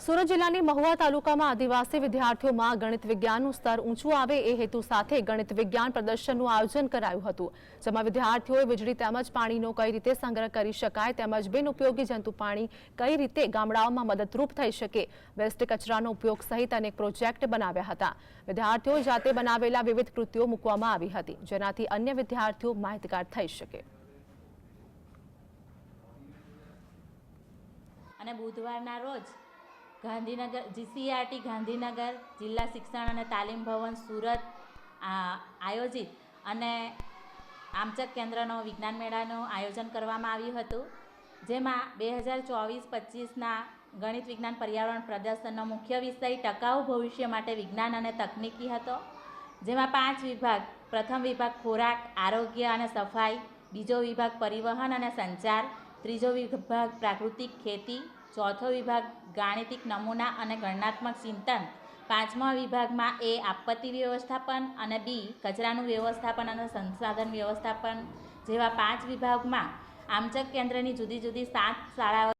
સુરત જિલ્લાની મહુવા તાલુકામાં આદિવાસી વિદ્યાર્થીઓમાં ગણિત વિજ્ઞાનનું સ્તર ઊંચું આવે એ હેતુ સાથે ગણિત વિજ્ઞાન પ્રદર્શનનું આયોજન કરાયું હતું, જેમાં વિદ્યાર્થીઓએ વીજળી તેમજ પાણીનો કઈ રીતે સંગ્રહ કરી શકાય તેમજ બિનઉપયોગી જંતુ પાણી કઈ રીતે ગામડાઓમાં મદદરૂપ થઈ શકે, વેસ્ટ કચરાનો ઉપયોગ સહિત અનેક પ્રોજેક્ટ બનાવ્યા હતા। વિદ્યાર્થીઓએ જાતે બનાવેલા વિવિધ કૃતિઓ મૂકવામાં આવી હતી, જેનાથી અન્ય વિદ્યાર્થીઓ માહિતગાર થઈ શકે। અને બુધવારના રોજ ગાંધીનગર GCERT ગાંધીનગર જિલ્લા શિક્ષણ અને તાલીમ ભવન સુરત આયોજિત અને આમચક કેન્દ્રનો વિજ્ઞાન મેળાનું આયોજન કરવામાં આવ્યું હતું, જેમાં 2024-25ના ગણિત વિજ્ઞાન પર્યાવરણ પ્રદર્શનનો મુખ્ય વિષય ટકાઉ ભવિષ્ય માટે વિજ્ઞાન અને તકનીકી હતો, જેમાં 5 વિભાગ, પ્રથમ વિભાગ ખોરાક, આરોગ્ય અને સફાઈ, બીજો વિભાગ પરિવહન અને સંચાર, ત્રીજો વિભાગ પ્રાકૃતિક ખેતી, ચોથો વિભાગ ગાણિતિક નમૂના અને ગણનાત્મક ચિંતન, પાંચમા વિભાગમાં એ આપત્તિ વ્યવસ્થાપન અને બી કચરાનું વ્યવસ્થાપન અને સંસાધન વ્યવસ્થાપન જેવા 5 વિભાગમાં આમચક કેન્દ્રની જુદી જુદી 7 શાળાઓ